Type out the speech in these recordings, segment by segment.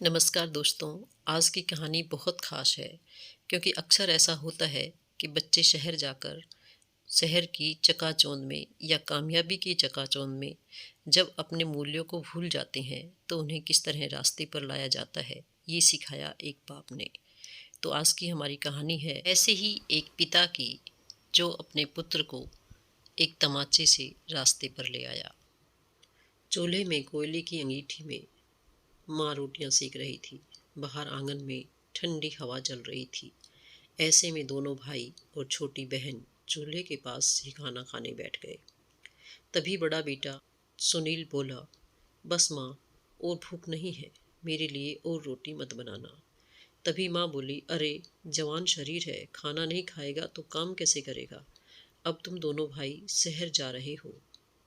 नमस्कार दोस्तों। आज की कहानी बहुत ख़ास है क्योंकि अक्सर ऐसा होता है कि बच्चे शहर जाकर शहर की चकाचौंध में या कामयाबी की चकाचौंध में जब अपने मूल्यों को भूल जाते हैं तो उन्हें किस तरह रास्ते पर लाया जाता है, ये सिखाया एक बाप ने। तो आज की हमारी कहानी है ऐसे ही एक पिता की जो अपने पुत्र को एक तमाचे से रास्ते पर ले आया। चूल्हे में कोयले की अंगीठी में माँ रोटियां सेक रही थी। बाहर आंगन में ठंडी हवा चल रही थी। ऐसे में दोनों भाई और छोटी बहन चूल्हे के पास ही खाना खाने बैठ गए। तभी बड़ा बेटा सुनील बोला, बस माँ, और भूख नहीं है, मेरे लिए और रोटी मत बनाना। तभी माँ बोली, अरे जवान शरीर है, खाना नहीं खाएगा तो काम कैसे करेगा। अब तुम दोनों भाई शहर जा रहे हो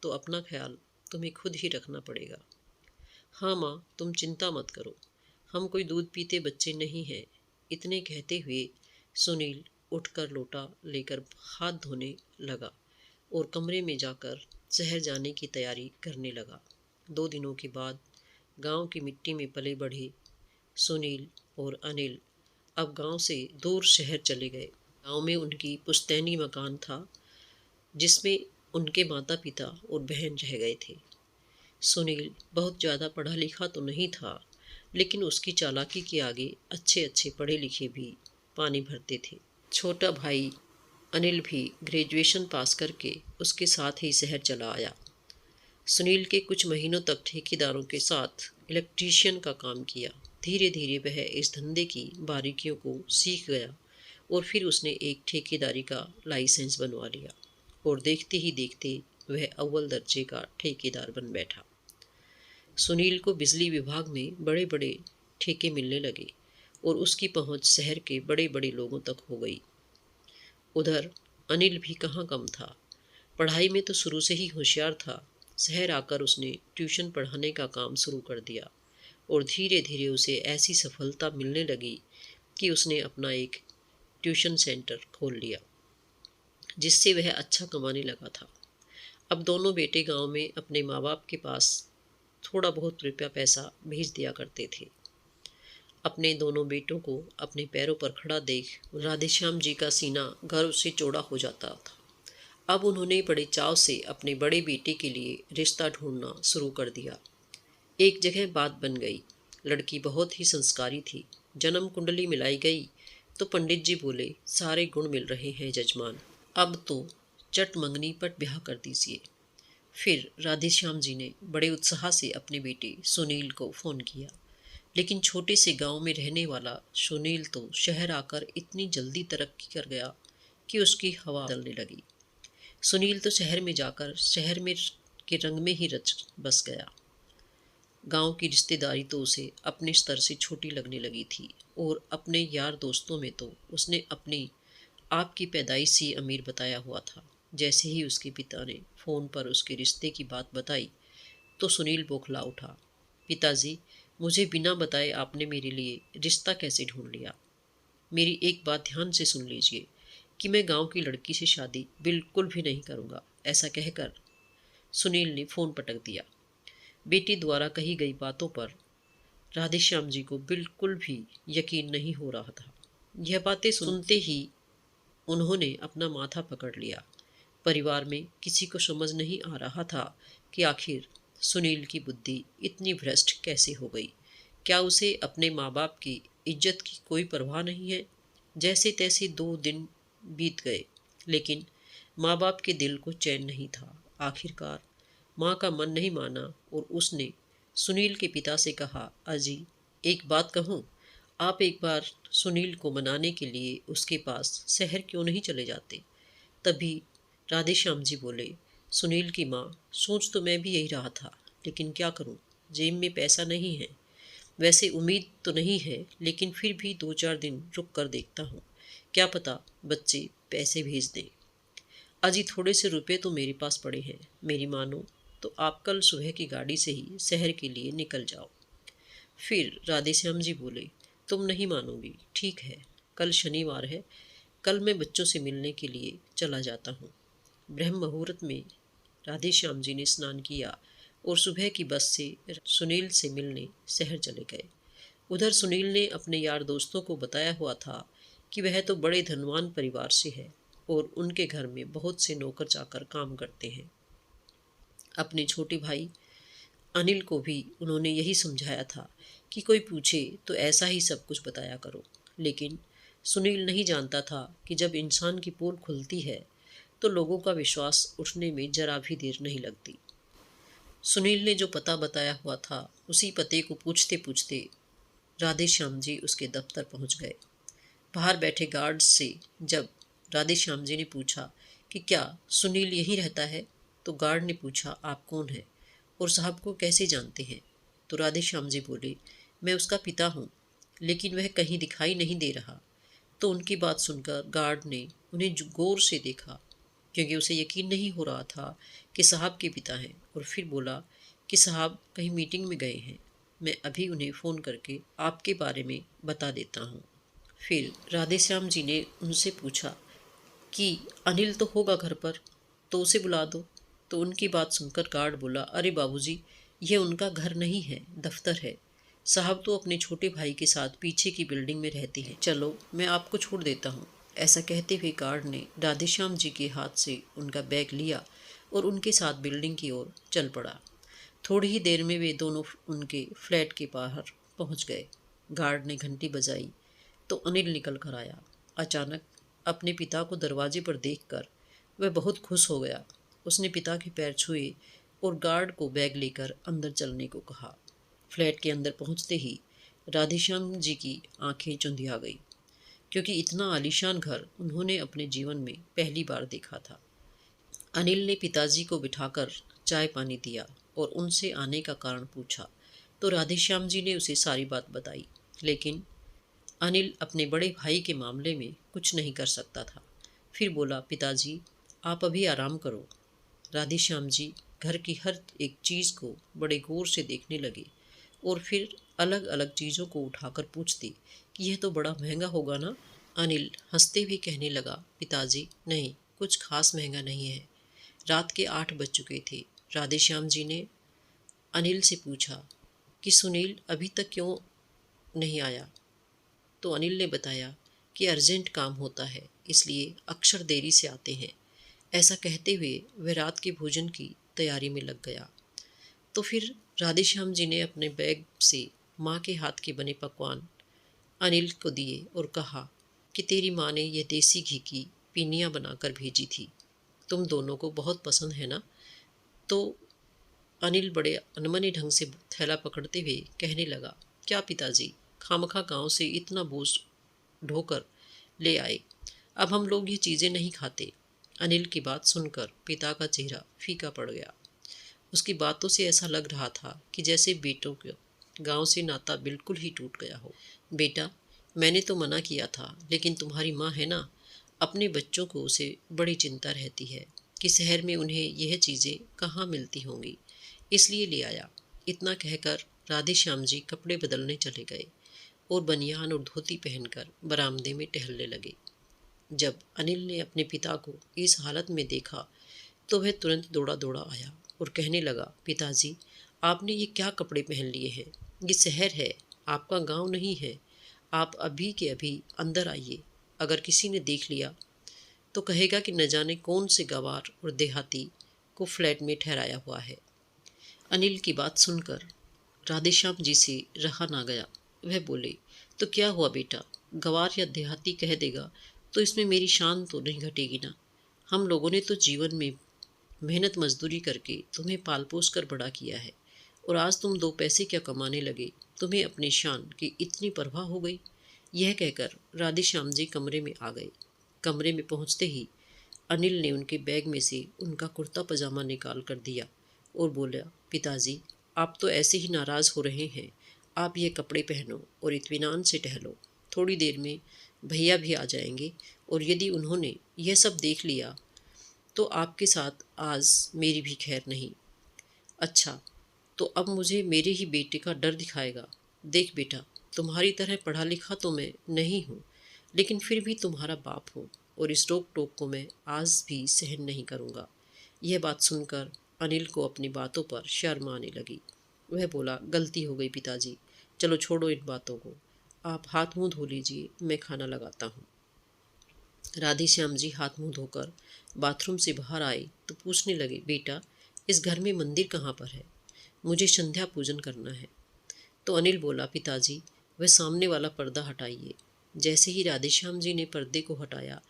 तो अपना ख्याल तुम्हें खुद ही रखना पड़ेगा। हाँ माँ, तुम चिंता मत करो, हम कोई दूध पीते बच्चे नहीं हैं। इतने कहते हुए सुनील उठकर लोटा लेकर हाथ धोने लगा और कमरे में जाकर शहर जाने की तैयारी करने लगा। 2 दिनों के बाद गांव की मिट्टी में पले बढ़े सुनील और अनिल अब गांव से दूर शहर चले गए। गांव में उनकी पुश्तैनी मकान था जिसमें उनके माता पिता और बहन रह गए थे। सुनील बहुत ज़्यादा पढ़ा लिखा तो नहीं था, लेकिन उसकी चालाकी के आगे अच्छे अच्छे पढ़े लिखे भी पानी भरते थे। छोटा भाई अनिल भी ग्रेजुएशन पास करके उसके साथ ही शहर चला आया। सुनील के कुछ महीनों तक ठेकेदारों के साथ इलेक्ट्रीशियन का काम किया। धीरे धीरे वह इस धंधे की बारीकियों को सीख गया और फिर उसने एक ठेकेदारी का लाइसेंस बनवा लिया और देखते ही देखते वह अव्वल दर्जे का ठेकेदार बन बैठा। सुनील को बिजली विभाग में बड़े बड़े ठेके मिलने लगे और उसकी पहुंच शहर के बड़े बड़े लोगों तक हो गई। उधर अनिल भी कहाँ कम था। पढ़ाई में तो शुरू से ही होशियार था। शहर आकर उसने ट्यूशन पढ़ाने का काम शुरू कर दिया और धीरे धीरे उसे ऐसी सफलता मिलने लगी कि उसने अपना एक ट्यूशन सेंटर खोल लिया जिससे वह अच्छा कमाने लगा था। अब दोनों बेटे गांव में अपने माँ बाप के पास थोड़ा बहुत रुपया पैसा भेज दिया करते थे। अपने दोनों बेटों को अपने पैरों पर खड़ा देख राधेश्याम जी का सीना गर्व से चौड़ा हो जाता था। अब उन्होंने बड़े चाव से अपने बड़े बेटे के लिए रिश्ता ढूंढना शुरू कर दिया। एक जगह बात बन गई। लड़की बहुत ही संस्कारी थी। जन्म कुंडली मिलाई गई तो पंडित जी बोले, सारे गुण मिल रहे हैं जजमान, अब तो चट मंगनी पट ब्याह कर दीजिए। फिर राधेश्याम जी ने बड़े उत्साह से अपने बेटे सुनील को फ़ोन किया, लेकिन छोटे से गांव में रहने वाला सुनील तो शहर आकर इतनी जल्दी तरक्की कर गया कि उसकी हवा बदलने लगी। सुनील तो शहर में जाकर शहर में के रंग में ही रच बस गया। गांव की रिश्तेदारी तो उसे अपने स्तर से छोटी लगने लगी थी और अपने यार दोस्तों में तो उसने अपनी आप की पैदाइश ही अमीर बताया हुआ था। जैसे ही उसके पिता ने फ़ोन पर उसके रिश्ते की बात बताई तो सुनील बौखला उठा। पिताजी, मुझे बिना बताए आपने मेरे लिए रिश्ता कैसे ढूंढ लिया। मेरी एक बात ध्यान से सुन लीजिए कि मैं गांव की लड़की से शादी बिल्कुल भी नहीं करूंगा। ऐसा कहकर सुनील ने फ़ोन पटक दिया। बेटी द्वारा कही गई बातों पर राधेश्याम जी को बिल्कुल भी यकीन नहीं हो रहा था। यह बातें सुनते ही उन्होंने अपना माथा पकड़ लिया। परिवार में किसी को समझ नहीं आ रहा था कि आखिर सुनील की बुद्धि इतनी भ्रष्ट कैसे हो गई। क्या उसे अपने माँ बाप की इज्जत की कोई परवाह नहीं है। जैसे तैसे 2 दिन बीत गए, लेकिन माँ बाप के दिल को चैन नहीं था। आखिरकार माँ का मन नहीं माना और उसने सुनील के पिता से कहा, अजी एक बात कहूँ, आप एक बार सुनील को मनाने के लिए उसके पास शहर क्यों नहीं चले जाते। तभी राधेश्याम जी बोले, सुनील की माँ, सोच तो मैं भी यही रहा था, लेकिन क्या करूँ, जेब में पैसा नहीं है। वैसे उम्मीद तो नहीं है, लेकिन फिर भी 2-4 दिन रुक कर देखता हूँ, क्या पता बच्चे पैसे भेज दें। अजी थोड़े से रुपए तो मेरे पास पड़े हैं, मेरी मानो तो आप कल सुबह की गाड़ी से ही शहर के लिए निकल जाओ। फिर राधेश्याम जी बोले, तुम नहीं मानोगी, ठीक है, कल शनिवार है, कल मैं बच्चों से मिलने के लिए चला जाता हूँ। ब्रह्म मुहूर्त में राधेश्याम जी ने स्नान किया और सुबह की बस से सुनील से मिलने शहर चले गए। उधर सुनील ने अपने यार दोस्तों को बताया हुआ था कि वह तो बड़े धनवान परिवार से है और उनके घर में बहुत से नौकर चाकर काम करते हैं। अपने छोटे भाई अनिल को भी उन्होंने यही समझाया था कि कोई पूछे तो ऐसा ही सब कुछ बताया करो। लेकिन सुनील नहीं जानता था कि जब इंसान की पोल खुलती है तो लोगों का विश्वास उठने में जरा भी देर नहीं लगती। सुनील ने जो पता बताया हुआ था उसी पते को पूछते पूछते राधे श्याम जी उसके दफ्तर पहुंच गए। बाहर बैठे गार्ड्स से जब राधे श्याम जी ने पूछा कि क्या सुनील यहीं रहता है, तो गार्ड ने पूछा आप कौन हैं और साहब को कैसे जानते हैं। तो राधे श्याम जी बोले मैं उसका पिता हूँ, लेकिन वह कहीं दिखाई नहीं दे रहा। तो उनकी बात सुनकर गार्ड ने उन्हें गौर से देखा, क्योंकि उसे यकीन नहीं हो रहा था कि साहब के पिता हैं, और फिर बोला कि साहब कहीं मीटिंग में गए हैं, मैं अभी उन्हें फ़ोन करके आपके बारे में बता देता हूँ। फिर राधेश्याम जी ने उनसे पूछा कि अनिल तो होगा घर पर, तो उसे बुला दो। तो उनकी बात सुनकर गार्ड बोला अरे बाबूजी, ये उनका घर नहीं है, दफ्तर है। साहब तो अपने छोटे भाई के साथ पीछे की बिल्डिंग में रहते हैं, चलो मैं आपको छोड़ देता हूँ। ऐसा कहते हुए गार्ड ने राधेश्याम जी के हाथ से उनका बैग लिया और उनके साथ बिल्डिंग की ओर चल पड़ा। थोड़ी ही देर में वे दोनों उनके फ्लैट के बाहर पहुंच गए। गार्ड ने घंटी बजाई तो अनिल निकल कर आया। अचानक अपने पिता को दरवाजे पर देखकर वह बहुत खुश हो गया। उसने पिता के पैर छुए और गार्ड को बैग लेकर अंदर चलने को कहा। फ्लैट के अंदर पहुंचते ही राधेश्याम जी की आंखें चुंधिया गई, क्योंकि इतना आलीशान घर उन्होंने अपने जीवन में पहली बार देखा था। अनिल ने पिताजी को बिठाकर चाय पानी दिया और उनसे आने का कारण पूछा, तो राधेश्याम जी ने उसे सारी बात बताई। लेकिन अनिल अपने बड़े भाई के मामले में कुछ नहीं कर सकता था। फिर बोला पिताजी आप अभी आराम करो। राधेश्याम जी घर की हर एक चीज़ को बड़े गौर से देखने लगे और फिर अलग अलग चीज़ों को उठाकर पूछते कि यह तो बड़ा महंगा होगा ना। अनिल हंसते हुए कहने लगा पिताजी नहीं, कुछ खास महंगा नहीं है। रात के 8 बज चुके थे। राधेश्याम जी ने अनिल से पूछा कि सुनील अभी तक क्यों नहीं आया। तो अनिल ने बताया कि अर्जेंट काम होता है, इसलिए अक्सर देरी से आते हैं। ऐसा कहते हुए वह रात के भोजन की तैयारी में लग गया। तो फिर राधेश्याम जी ने अपने बैग से माँ के हाथ के बने पकवान अनिल को दिए और कहा कि तेरी माँ ने यह देसी घी की पिनियाँ बनाकर भेजी थी, तुम दोनों को बहुत पसंद है ना। तो अनिल बड़े अनमने ढंग से थैला पकड़ते हुए कहने लगा क्या पिताजी, खामखा गांव से इतना बोझ ढोकर ले आए, अब हम लोग ये चीज़ें नहीं खाते। अनिल की बात सुनकर पिता का चेहरा फीका पड़ गया। उसकी बातों से ऐसा लग रहा था कि जैसे बेटों के गांव से नाता बिल्कुल ही टूट गया हो। बेटा मैंने तो मना किया था, लेकिन तुम्हारी माँ है ना, अपने बच्चों को उसे बड़ी चिंता रहती है कि शहर में उन्हें यह चीज़ें कहाँ मिलती होंगी, इसलिए ले आया। इतना कहकर राधेश्याम जी कपड़े बदलने चले गए और बनियान और धोती पहनकर बरामदे में टहलने लगे। जब अनिल ने अपने पिता को इस हालत में देखा तो वह तुरंत दौड़ा दौड़ा आया और कहने लगा पिताजी, आपने ये क्या कपड़े पहन लिए हैं, ये शहर है, आपका गांव नहीं है। आप अभी के अभी अंदर आइए, अगर किसी ने देख लिया तो कहेगा कि न जाने कौन से गवार और देहाती को फ्लैट में ठहराया हुआ है। अनिल की बात सुनकर राधेश्याम जी से रहा ना गया। वह बोले तो क्या हुआ बेटा, गवार या देहाती कह देगा तो इसमें मेरी शान तो नहीं घटेगी ना। हम लोगों ने तो जीवन में मेहनत मजदूरी करके तुम्हें पाल पोस कर बड़ा किया है, और आज तुम 2 पैसे क्या कमाने लगे, तुम्हें अपनी शान की इतनी परवाह हो गई। यह कहकर राधेश्याम जी कमरे में आ गए। कमरे में पहुंचते ही अनिल ने उनके बैग में से उनका कुर्ता पजामा निकाल कर दिया और बोला पिताजी, आप तो ऐसे ही नाराज़ हो रहे हैं, आप ये कपड़े पहनो और इत्मीनान से टहलो। थोड़ी देर में भैया भी आ जाएंगे, और यदि उन्होंने यह सब देख लिया तो आपके साथ आज मेरी भी खैर नहीं। अच्छा, तो अब मुझे मेरे ही बेटे का डर दिखाएगा। देख बेटा, तुम्हारी तरह पढ़ा लिखा तो मैं नहीं हूँ, लेकिन फिर भी तुम्हारा बाप हूँ, और इस रोक टोक को मैं आज भी सहन नहीं करूँगा। यह बात सुनकर अनिल को अपनी बातों पर शर्म आने लगी। वह बोला गलती हो गई पिताजी, चलो छोड़ो इन बातों को, आप हाथ मुंह धो लीजिए, मैं खाना लगाता हूँ। राधेश्याम जी हाथ मुंह धोकर बाथरूम से बाहर आए तो पूछने लगे, बेटा इस घर में मंदिर कहाँ पर है? मुझे संध्या पूजन करना है। तो अनिल बोला, पिताजी वह सामने वाला पर्दा हटाइए। जैसे ही राधेश्याम जी ने पर्दे को हटाया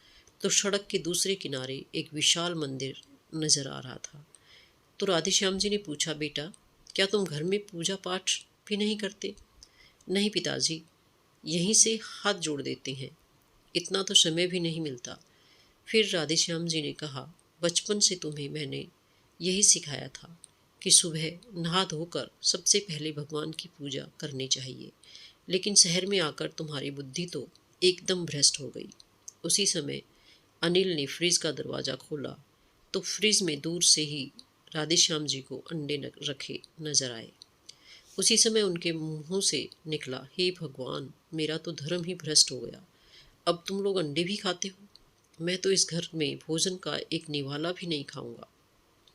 तो सड़क के दूसरे किनारे एक विशाल मंदिर नजर आ रहा था। तो राधेश्याम जी ने पूछा, बेटा क्या तुम घर में पूजा पाठ भी नहीं करते? नहीं पिताजी, यहीं से हाथ जोड़ देते हैं, इतना तो समय भी नहीं मिलता। फिर राधेश्याम जी ने कहा, बचपन से तुम्हें मैंने यही सिखाया था कि सुबह नहा धोकर सबसे पहले भगवान की पूजा करनी चाहिए, लेकिन शहर में आकर तुम्हारी बुद्धि तो एकदम भ्रष्ट हो गई। उसी समय अनिल ने फ्रिज का दरवाज़ा खोला तो फ्रिज में दूर से ही राधेश्याम जी को अंडे रखे नजर आए। उसी समय उनके मुंहों से निकला, हे भगवान, मेरा तो धर्म ही भ्रष्ट हो गया, अब तुम लोग अंडे भी खाते हो? मैं तो इस घर में भोजन का एक निवाला भी नहीं खाऊंगा।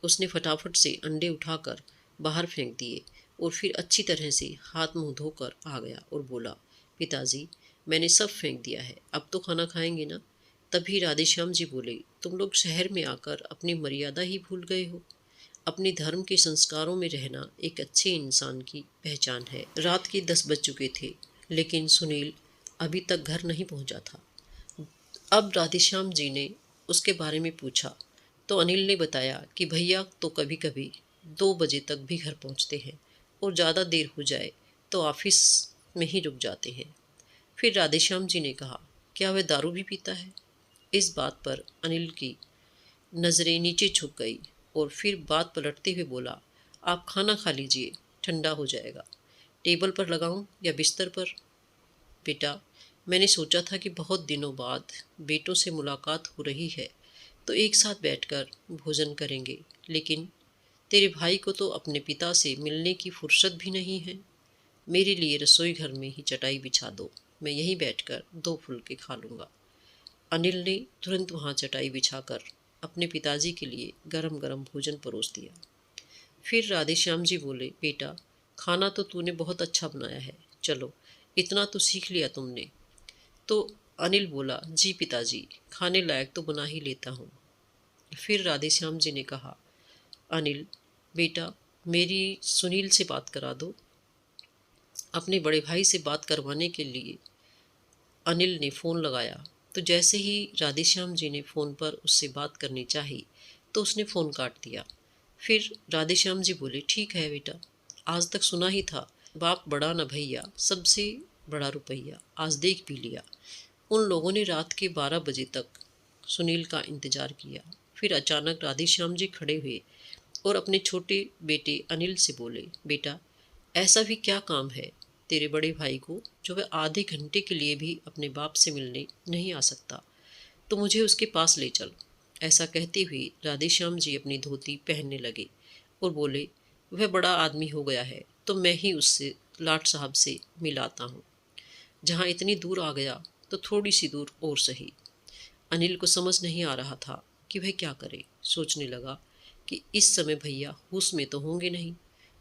उसने फटाफट से अंडे उठाकर बाहर फेंक दिए और फिर अच्छी तरह से हाथ मुंह धोकर आ गया और बोला, पिताजी मैंने सब फेंक दिया है, अब तो खाना खाएंगे ना? तभी राधेश्याम जी बोले, तुम लोग शहर में आकर अपनी मर्यादा ही भूल गए हो। अपने धर्म के संस्कारों में रहना एक अच्छे इंसान की पहचान है। रात के 10 बज चुके थे, लेकिन सुनील अभी तक घर नहीं पहुंचा था। अब राधेश्याम जी ने उसके बारे में पूछा तो अनिल ने बताया कि भैया तो कभी कभी 2 बजे तक भी घर पहुंचते हैं और ज़्यादा देर हो जाए तो ऑफिस में ही रुक जाते हैं। फिर राधेश्याम जी ने कहा, क्या वह दारू भी पीता है? इस बात पर अनिल की नज़रें नीचे झुक गई और फिर बात पलटते हुए बोला, आप खाना खा लीजिए, ठंडा हो जाएगा। टेबल पर लगाऊं या बिस्तर पर? बेटा मैंने सोचा था कि बहुत दिनों बाद बेटों से मुलाकात हो रही है तो एक साथ बैठकर भोजन करेंगे, लेकिन तेरे भाई को तो अपने पिता से मिलने की फुर्सत भी नहीं है। मेरे लिए रसोई घर में ही चटाई बिछा दो, मैं यहीं बैठकर 2 फुलके खा लूँगा। अनिल ने तुरंत वहाँ चटाई बिछाकर अपने पिताजी के लिए गरम गरम भोजन परोस दिया। फिर राधेश्याम जी बोले, बेटा खाना तो तूने बहुत अच्छा बनाया है, चलो इतना तो सीख लिया तुमने। तो अनिल बोला, जी पिताजी, खाने लायक तो बना ही लेता हूँ। फिर राधेश्याम जी ने कहा, अनिल बेटा मेरी सुनील से बात करा दो। अपने बड़े भाई से बात करवाने के लिए अनिल ने फ़ोन लगाया तो जैसे ही राधेश्याम जी ने फ़ोन पर उससे बात करनी चाही तो उसने फ़ोन काट दिया। फिर राधेश्याम जी बोले, ठीक है बेटा, आज तक सुना ही था, बाप बड़ा न भैया, सबसे बड़ा रुपैया, आज देख भी लिया। उन लोगों ने रात के 12 बजे तक सुनील का इंतजार किया। फिर अचानक राधेश्याम जी खड़े हुए और अपने छोटे बेटे अनिल से बोले, बेटा ऐसा भी क्या काम है तेरे बड़े भाई को जो वह आधे घंटे के लिए भी अपने बाप से मिलने नहीं आ सकता, तो मुझे उसके पास ले चल। ऐसा कहते हुए राधेश्याम जी अपनी धोती पहनने लगे और बोले, वह बड़ा आदमी हो गया है तो मैं ही उससे लाट साहब से मिलाता हूँ। जहाँ इतनी दूर आ गया तो थोड़ी सी दूर और सही। अनिल को समझ नहीं आ रहा था कि वह क्या करे। सोचने लगा कि इस समय भैया होश में तो होंगे नहीं,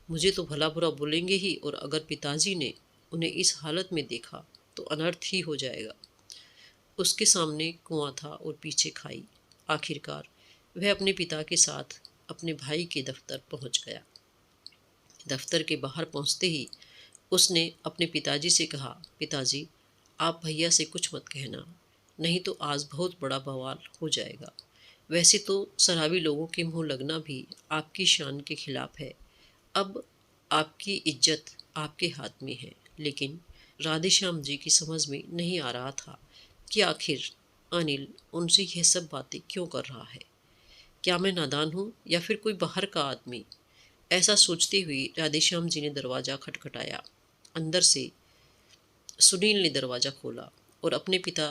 मुझे तो भला बुरा बोलेंगे ही, और अगर पिताजी ने उन्हें इस हालत में देखा तो अनर्थ ही हो जाएगा। उसके सामने कुआं था और पीछे खाई। आखिरकार वह अपने पिता के साथ अपने भाई के दफ्तर पहुंच गया। दफ्तर के बाहर पहुंचते ही उसने अपने पिताजी से कहा, पिताजी आप भैया से कुछ मत कहना, नहीं तो आज बहुत बड़ा बवाल हो जाएगा। वैसे तो शराबी लोगों के मुंह लगना भी आपकी शान के खिलाफ है। अब आपकी इज्जत आपके हाथ में है। लेकिन राधेश्याम जी की समझ में नहीं आ रहा था कि आखिर अनिल उनसे यह सब बातें क्यों कर रहा है। क्या मैं नादान हूँ या फिर कोई बाहर का आदमी? ऐसा सोचते हुए राधेश्याम जी ने दरवाज़ा खटखटाया। अंदर से सुनील ने दरवाज़ा खोला और अपने पिता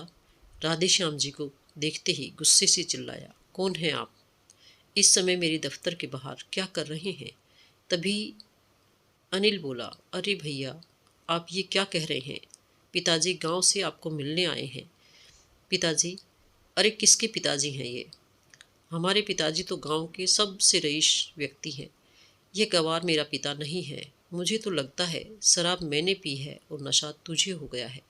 राधेश्याम जी को देखते ही गुस्से से चिल्लाया, कौन है आप? इस समय मेरे दफ्तर के बाहर क्या कर रहे हैं? तभी अनिल बोला, अरे भैया आप ये क्या कह रहे हैं? पिताजी गांव से आपको मिलने आए हैं। पिताजी? अरे किसके पिताजी हैं ये? हमारे पिताजी तो गांव के सबसे रईस व्यक्ति हैं। यह गवार मेरा पिता नहीं है। मुझे तो लगता है शराब मैंने पी है और नशा तुझे हो गया है।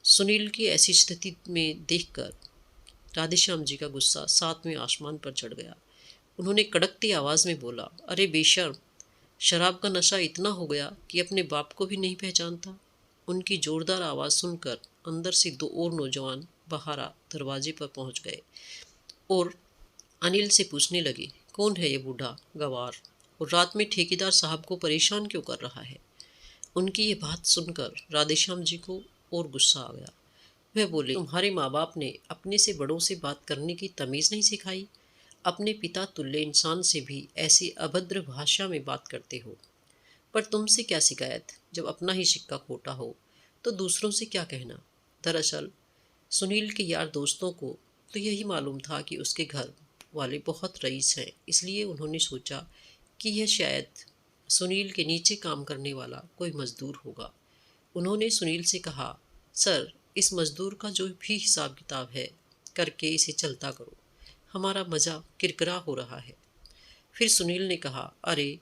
सुनील की ऐसी स्थिति में देखकर राधेश्याम जी का गुस्सा सातवें आसमान पर चढ़ गया। उन्होंने कड़कती आवाज में बोला, अरे बेशर्म, शराब का नशा इतना हो गया कि अपने बाप को भी नहीं पहचानता। उनकी जोरदार आवाज सुनकर अंदर से दो और नौजवान बाहर आ दरवाजे पर पहुंच गए और अनिल से पूछने लगे, कौन है ये बूढ़ा गवार और रात में ठेकेदार साहब को परेशान क्यों कर रहा है। उनकी ये बात सुनकर राधेश्याम जी को और गुस्सा आ गया। वह बोले, तुम्हारे माँ बाप ने अपने से बड़ों से बात करने की तमीज़ नहीं सिखाई। अपने पिता तुल्य इंसान से भी ऐसी अभद्र भाषा में बात करते हो। पर तुमसे क्या शिकायत, जब अपना ही सिक्का खोटा हो तो दूसरों से क्या कहना। दरअसल सुनील के यार दोस्तों को तो यही मालूम था कि उसके घर वाले बहुत रईस हैं, इसलिए उन्होंने सोचा कि यह शायद सुनील के नीचे काम करने वाला कोई मजदूर होगा। उन्होंने सुनील से कहा, सर, इस मजदूर का जो भी हिसाब किताब है करके इसे चलता करो, हमारा मज़ा किरकिरा हो रहा है। फिर सुनील ने कहा, अरे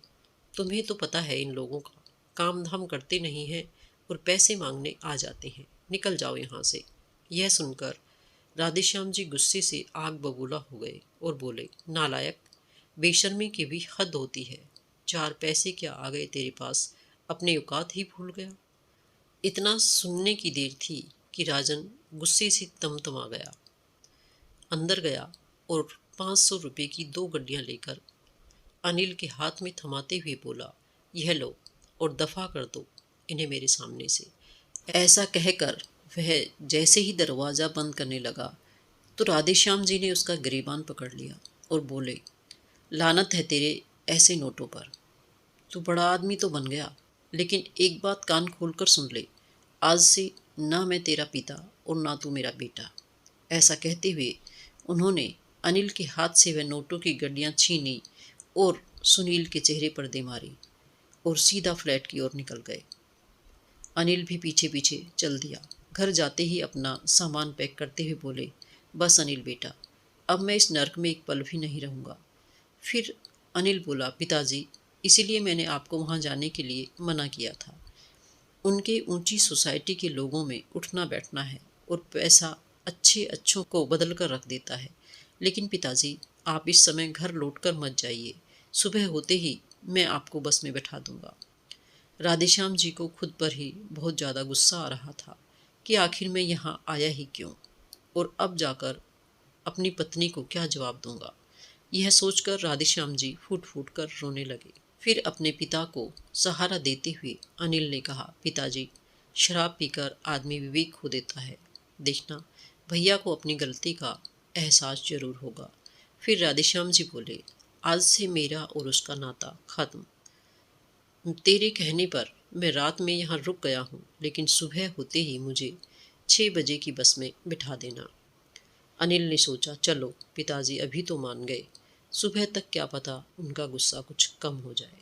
तुम्हें तो पता है इन लोगों का, काम धाम करते नहीं हैं और पैसे मांगने आ जाते हैं, निकल जाओ यहाँ से। यह सुनकर राधेश्याम जी गुस्से से आग बबूला हो गए और बोले, नालायक, बेशर्मी की भी हद होती है। चार पैसे क्या आ गए तेरे पास, अपने औकात ही भूल गया। इतना सुनने की देर थी कि राजन गुस्से से तमतमा गया, अंदर गया और 500 रुपये की दो गड्डियाँ लेकर अनिल के हाथ में थमाते हुए बोला, यह लो और दफा कर दो इन्हें मेरे सामने से। ऐसा कहकर वह जैसे ही दरवाज़ा बंद करने लगा तो राधेश्याम जी ने उसका गिरेबान पकड़ लिया और बोले, लानत है तेरे ऐसे नोटों पर। तू बड़ा आदमी तो बन गया, लेकिन एक बात कान खोलकर सुन ले, आज से ना मैं तेरा पिता और ना तू मेरा बेटा। ऐसा कहते हुए उन्होंने अनिल के हाथ से वह नोटों की गड्डियाँ छीनी और सुनील के चेहरे पर दे मारी और सीधा फ्लैट की ओर निकल गए। अनिल भी पीछे पीछे चल दिया। घर जाते ही अपना सामान पैक करते हुए बोले, बस अनिल बेटा, अब मैं इस नर्क में एक पल भी नहीं रहूँगा। फिर अनिल बोला, पिताजी, इसीलिए मैंने आपको वहाँ जाने के लिए मना किया था। उनके ऊंची सोसाइटी के लोगों में उठना बैठना है और पैसा अच्छे अच्छों को बदल कर रख देता है। लेकिन पिताजी, आप इस समय घर लौटकर मत जाइए, सुबह होते ही मैं आपको बस में बैठा दूंगा। राधेश्याम जी को खुद पर ही बहुत ज़्यादा गुस्सा आ रहा था कि आखिर मैं यहाँ आया ही क्यों, और अब जाकर अपनी पत्नी को क्या जवाब दूंगा। यह सोचकर राधेश्याम जी फूट फूट कर रोने लगे। फिर अपने पिता को सहारा देते हुए अनिल ने कहा, पिताजी, शराब पीकर आदमी विवेक खो देता है। देखना, भैया को अपनी गलती का एहसास जरूर होगा। फिर राधेश्याम जी बोले, आज से मेरा और उसका नाता खत्म। तेरे कहने पर मैं रात में यहाँ रुक गया हूँ, लेकिन सुबह होते ही मुझे 6 बजे की बस में बिठा देना। अनिल ने सोचा, चलो पिताजी अभी तो मान गए, सुबह तक क्या पता उनका गुस्सा कुछ कम हो जाए।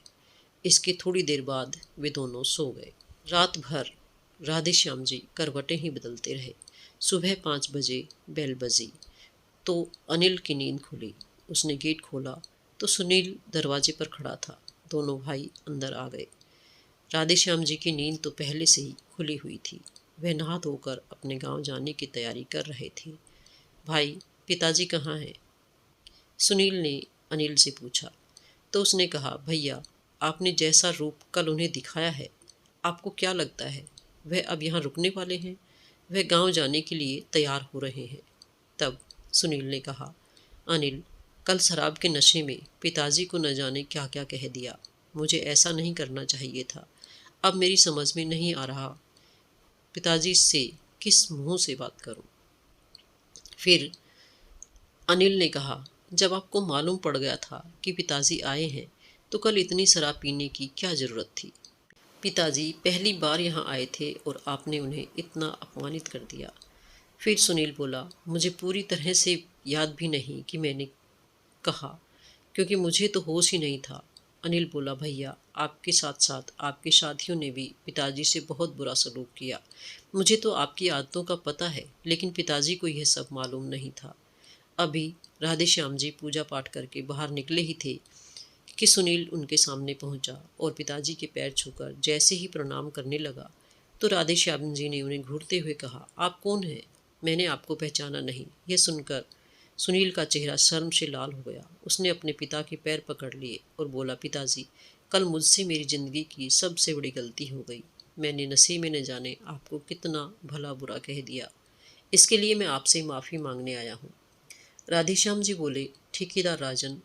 इसके थोड़ी देर बाद वे दोनों सो गए। रात भर राधेश्याम जी करवटें ही बदलते रहे। सुबह 5 बजे बेल बजी तो अनिल की नींद खुली। उसने गेट खोला तो सुनील दरवाजे पर खड़ा था। दोनों भाई अंदर आ गए। राधेश्याम जी की नींद तो पहले से ही खुली हुई थी। वह नहा धोकर अपने गांव जाने की तैयारी कर रहे थे। भाई, पिताजी कहाँ हैं? सुनील ने अनिल से पूछा तो उसने कहा, भैया, आपने जैसा रूप कल उन्हें दिखाया है, आपको क्या लगता है वह अब यहाँ रुकने वाले हैं? वह गांव जाने के लिए तैयार हो रहे हैं। तब सुनील ने कहा, अनिल, कल शराब के नशे में पिताजी को न जाने क्या क्या कह दिया। मुझे ऐसा नहीं करना चाहिए था। अब मेरी समझ में नहीं आ रहा पिताजी से किस मुंह से बात करूं। फिर अनिल ने कहा, जब आपको मालूम पड़ गया था कि पिताजी आए हैं तो कल इतनी शराब पीने की क्या ज़रूरत थी? पिताजी पहली बार यहाँ आए थे और आपने उन्हें इतना अपमानित कर दिया। फिर सुनील बोला, मुझे पूरी तरह से याद भी नहीं कि मैंने कहा, क्योंकि मुझे तो होश ही नहीं था। अनिल बोला, भैया, आपके साथ साथ आपके साथियों ने भी पिताजी से बहुत बुरा सलूक किया। मुझे तो आपकी आदतों का पता है, लेकिन पिताजी को यह सब मालूम नहीं था। अभी राधेश्याम जी पूजा पाठ करके बाहर निकले ही थे कि सुनील उनके सामने पहुंचा और पिताजी के पैर छूकर जैसे ही प्रणाम करने लगा तो राधेश्याम जी ने उन्हें घूरते हुए कहा, आप कौन हैं? मैंने आपको पहचाना नहीं। यह सुनकर सुनील का चेहरा शर्म से लाल हो गया। उसने अपने पिता के पैर पकड़ लिए और बोला, पिताजी, कल मुझसे मेरी ज़िंदगी की सबसे बड़ी गलती हो गई। मैंने नशे में न जाने आपको कितना भला बुरा कह दिया। इसके लिए मैं आपसे माफ़ी मांगने आया हूँ। राधेश्याम जी बोले, ठेकेदार राजन,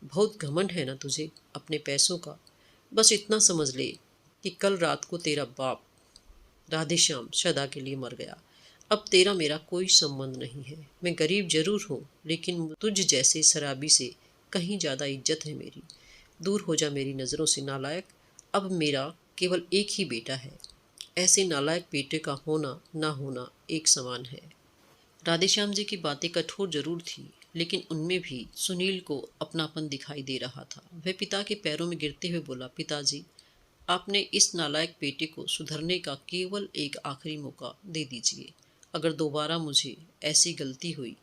बहुत घमंड है ना तुझे अपने पैसों का। बस इतना समझ ले कि कल रात को तेरा बाप राधेश्याम सदा के लिए मर गया। अब तेरा मेरा कोई संबंध नहीं है। मैं गरीब जरूर हूँ, लेकिन तुझ जैसे शराबी से कहीं ज़्यादा इज्जत है मेरी। दूर हो जा मेरी नज़रों से नालायक। अब मेरा केवल एक ही बेटा है। ऐसे नालायक बेटे का होना ना होना एक समान है। राधेश्याम जी की बातें कठोर जरूर थी, लेकिन उनमें भी सुनील को अपनापन दिखाई दे रहा था। वह पिता के पैरों में गिरते हुए बोला, पिताजी, आपने इस नालायक बेटे को सुधरने का केवल एक आखिरी मौका दे दीजिए। अगर दोबारा मुझे ऐसी गलती हुई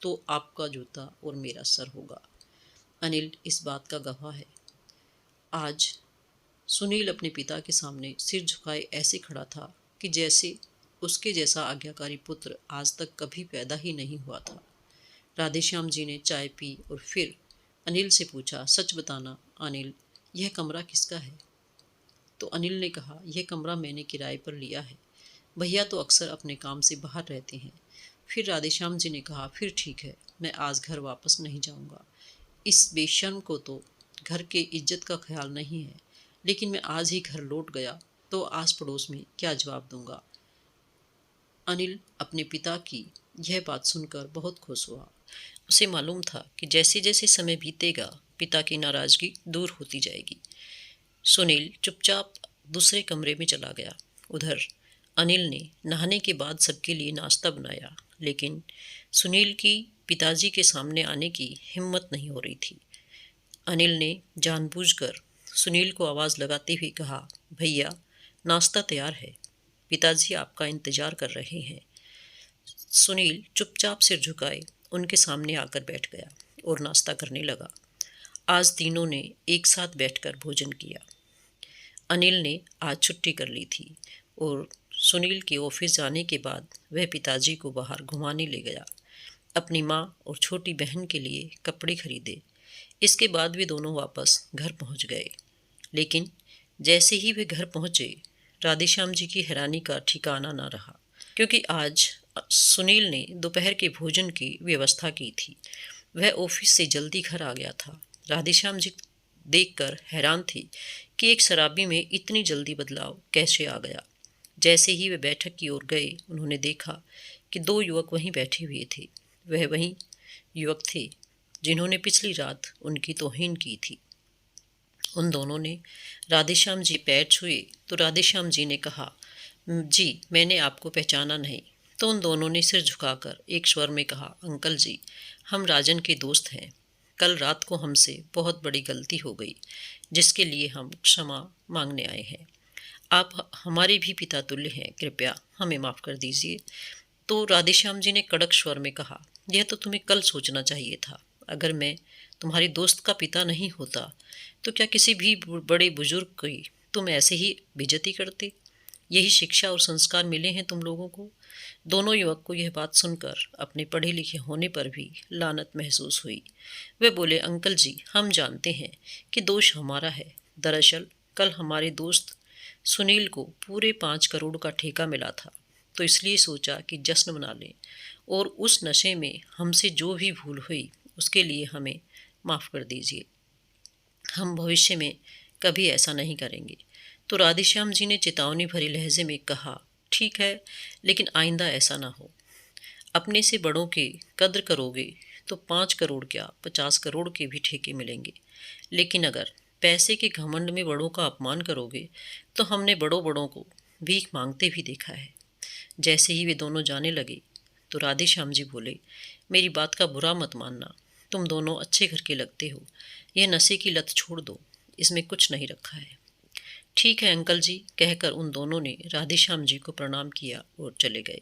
तो आपका जूता और मेरा सर होगा। अनिल इस बात का गवाह है। आज सुनील अपने पिता के सामने सिर झुकाए ऐसे खड़ा था कि जैसे उसके जैसा आज्ञाकारी पुत्र आज तक कभी पैदा ही नहीं हुआ था। राधेश्याम जी ने चाय पी और फिर अनिल से पूछा, सच बताना अनिल, यह कमरा किसका है? तो अनिल ने कहा, यह कमरा मैंने किराए पर लिया है। भैया तो अक्सर अपने काम से बाहर रहते हैं। फिर राधेश्याम जी ने कहा, फिर ठीक है, मैं आज घर वापस नहीं जाऊंगा। इस बेशर्म को तो घर के इज्जत का ख्याल नहीं है, लेकिन मैं आज ही घर लौट गया तो आस पड़ोस में क्या जवाब दूंगा। अनिल अपने पिता की यह बात सुनकर बहुत खुश हुआ। उसे मालूम था कि जैसे जैसे समय बीतेगा पिता की नाराजगी दूर होती जाएगी। सुनील चुपचाप दूसरे कमरे में चला गया। उधर अनिल ने नहाने के बाद सबके लिए नाश्ता बनाया, लेकिन सुनील की पिताजी के सामने आने की हिम्मत नहीं हो रही थी। अनिल ने जानबूझकर सुनील को आवाज़ लगाते हुए कहा, भैया, नाश्ता तैयार है, पिताजी आपका इंतज़ार कर रहे हैं। सुनील चुपचाप सिर झुकाए उनके सामने आकर बैठ गया और नाश्ता करने लगा। आज तीनों ने एक साथ बैठकर भोजन किया। अनिल ने आज छुट्टी कर ली थी और सुनील के ऑफिस जाने के बाद वह पिताजी को बाहर घुमाने ले गया। अपनी माँ और छोटी बहन के लिए कपड़े खरीदे। इसके बाद वे दोनों वापस घर पहुंच गए। लेकिन जैसे ही वे घर पहुंचे, राधेश्याम जी की हैरानी का ठिकाना न रहा, क्योंकि आज सुनील ने दोपहर के भोजन की व्यवस्था की थी। वह ऑफिस से जल्दी घर आ गया था। राधेश्याम जी देखकर हैरान थी कि एक शराबी में इतनी जल्दी बदलाव कैसे आ गया। जैसे ही वे बैठक की ओर गए, उन्होंने देखा कि दो युवक वहीं बैठे हुए थे। वह वहीं युवक थे जिन्होंने पिछली रात उनकी तौहीन की थी। उन दोनों ने राधेश्याम जी पैर छुए तो राधेश्याम जी ने कहा, जी, मैंने आपको पहचाना नहीं। तो उन दोनों ने सिर झुकाकर एक स्वर में कहा, अंकल जी, हम राजन के दोस्त हैं। कल रात को हमसे बहुत बड़ी गलती हो गई, जिसके लिए हम क्षमा मांगने आए हैं। आप हमारे भी पिता तुल्य हैं, कृपया हमें माफ़ कर दीजिए। तो राधेश्याम जी ने कड़क स्वर में कहा, यह तो तुम्हें कल सोचना चाहिए था। अगर मैं तुम्हारी दोस्त का पिता नहीं होता तो क्या किसी भी बड़े बुजुर्ग की तुम ऐसे ही बेइज्जती करते? यही शिक्षा और संस्कार मिले हैं तुम लोगों को। दोनों युवक को यह बात सुनकर अपने पढ़े लिखे होने पर भी लानत महसूस हुई। वे बोले, अंकल जी, हम जानते हैं कि दोष हमारा है। दरअसल कल हमारे दोस्त सुनील को पूरे 5 करोड़ का ठेका मिला था, तो इसलिए सोचा कि जश्न मना लें, और उस नशे में हमसे जो भी भूल हुई उसके लिए हमें माफ़ कर दीजिए। हम भविष्य में कभी ऐसा नहीं करेंगे। तो राधेश्याम जी ने चेतावनी भरी लहजे में कहा, ठीक है, लेकिन आइंदा ऐसा ना हो। अपने से बड़ों की कद्र करोगे तो 5 करोड़ क्या, 50 करोड़ के भी ठेके मिलेंगे। लेकिन अगर पैसे के घमंड में बड़ों का अपमान करोगे तो हमने बड़ों बड़ों को भीख मांगते भी देखा है। जैसे ही वे दोनों जाने लगे तो राधेश्याम जी बोले, मेरी बात का बुरा मत मानना, तुम दोनों अच्छे घर के लगते हो। यह नशे की लत छोड़ दो, इसमें कुछ नहीं रखा है। ठीक है अंकल जी, कहकर उन दोनों ने राधेश्याम जी को प्रणाम किया और चले गए।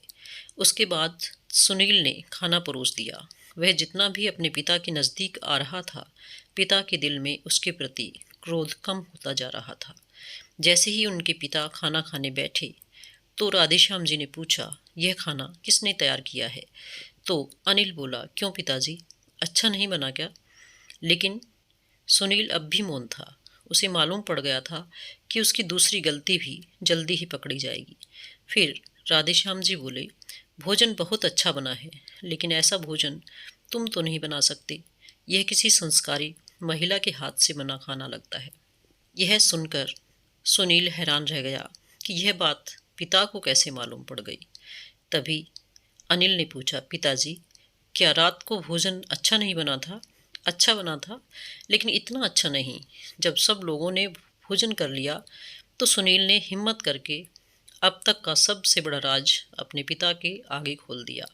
उसके बाद सुनील ने खाना परोस दिया। वह जितना भी अपने पिता के नज़दीक आ रहा था, पिता के दिल में उसके प्रति क्रोध कम होता जा रहा था। जैसे ही उनके पिता खाना खाने बैठे तो राधेश्याम जी ने पूछा, यह खाना किसने तैयार किया है? तो अनिल बोला, क्यों पिताजी, अच्छा नहीं बना क्या? लेकिन सुनील अब भी मौन था। उसे मालूम पड़ गया था कि उसकी दूसरी गलती भी जल्दी ही पकड़ी जाएगी। फिर राधेश्याम जी बोले, भोजन बहुत अच्छा बना है, लेकिन ऐसा भोजन तुम तो नहीं बना सकते। यह किसी संस्कारी महिला के हाथ से बना खाना लगता है। यह सुनकर सुनील हैरान रह गया कि यह बात पिता को कैसे मालूम पड़ गई। तभी अनिल ने पूछा, पिताजी, क्या रात को भोजन अच्छा नहीं बना था? अच्छा बना था, लेकिन इतना अच्छा नहीं। जब सब लोगों ने भोजन कर लिया तो सुनील ने हिम्मत करके अब तक का सबसे बड़ा राज अपने पिता के आगे खोल दिया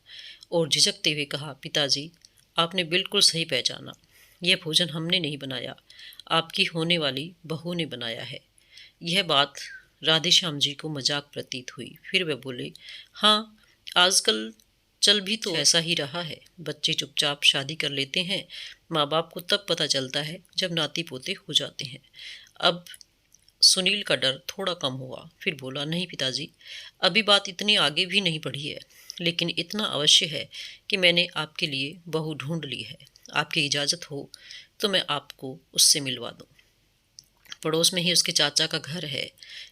और झिझकते हुए कहा, पिताजी, आपने बिल्कुल सही पहचाना। यह भोजन हमने नहीं बनाया, आपकी होने वाली बहू ने बनाया है। यह बात राधेश्याम जी को मजाक प्रतीत हुई। फिर वे बोले, हाँ, आजकल चल भी तो ऐसा ही रहा है। बच्चे चुपचाप शादी कर लेते हैं। माँ बाप को तब पता चलता है जब नाती पोते हो जाते हैं। अब सुनील का डर थोड़ा कम हुआ। फिर बोला, नहीं पिताजी, अभी बात इतनी आगे भी नहीं बढ़ी है, लेकिन इतना अवश्य है कि मैंने आपके लिए बहू ढूंढ ली है। आपकी इजाज़त हो तो मैं आपको उससे मिलवा दूँ। पड़ोस में ही उसके चाचा का घर है।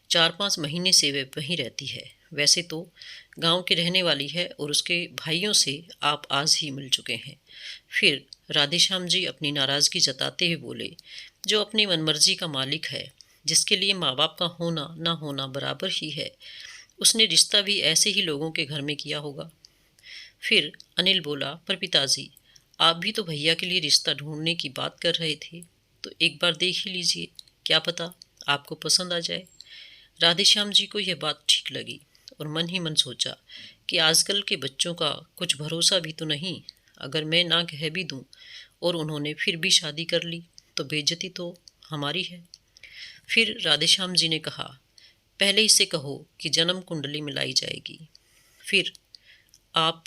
4-5 महीने से वे वहीं रहती है। वैसे तो गांव की रहने वाली है और उसके भाइयों से आप आज ही मिल चुके हैं। फिर राधेश्याम जी अपनी नाराज़गी जताते हुए बोले, जो अपनी मनमर्जी का मालिक है, जिसके लिए माँ बाप का होना ना होना बराबर ही है, उसने रिश्ता भी ऐसे ही लोगों के घर में किया होगा। फिर अनिल बोला, पर पिताजी, आप भी तो भैया के लिए रिश्ता ढूंढने की बात कर रहे थे, तो एक बार देख ही लीजिए, क्या पता आपको पसंद आ जाए। राधेश्याम जी को यह बात ठीक लगी और मन ही मन सोचा कि आजकल के बच्चों का कुछ भरोसा भी तो नहीं। अगर मैं ना कह भी दूं और उन्होंने फिर भी शादी कर ली तो बेइज्जती तो हमारी है। फिर राधेश्याम जी ने कहा, पहले इसे कहो कि जन्म कुंडली मिलाई जाएगी, फिर आप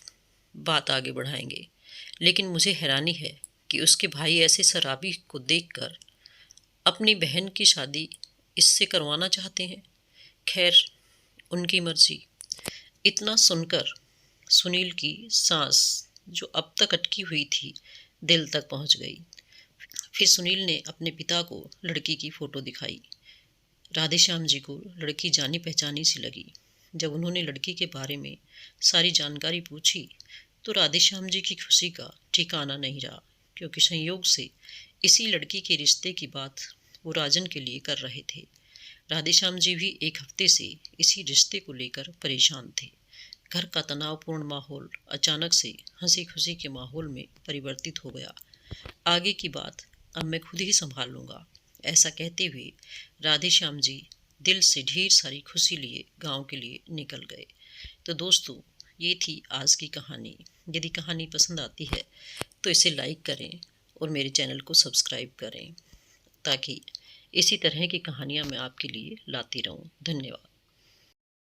बात आगे बढ़ाएंगे। लेकिन मुझे हैरानी है कि उसके भाई ऐसे शराबी को देखकर अपनी बहन की शादी इससे करवाना चाहते हैं। खैर, उनकी मर्जी। इतना सुनकर सुनील की सांस, जो अब तक अटकी हुई थी, दिल तक पहुंच गई। फिर सुनील ने अपने पिता को लड़की की फ़ोटो दिखाई। राधेश्याम जी को लड़की जानी पहचानी सी लगी। जब उन्होंने लड़की के बारे में सारी जानकारी पूछी तो राधेश्याम जी की खुशी का ठिकाना नहीं रहा, क्योंकि संयोग से इसी लड़की के रिश्ते की बात वो राजन के लिए कर रहे थे। राधेश्याम जी भी एक हफ्ते से इसी रिश्ते को लेकर परेशान थे। घर का तनावपूर्ण माहौल अचानक से हंसी खुशी के माहौल में परिवर्तित हो गया। आगे की बात अब मैं खुद ही संभाल लूँगा, ऐसा कहते हुए राधेश्याम जी दिल से ढेर सारी खुशी लिए गांव के लिए निकल गए। तो दोस्तों, ये थी आज की कहानी। यदि कहानी पसंद आती है तो इसे लाइक करें और मेरे चैनल को सब्सक्राइब करें, ताकि इसी तरह की कहानियाँ मैं आपके लिए लाती रहूँ। धन्यवाद।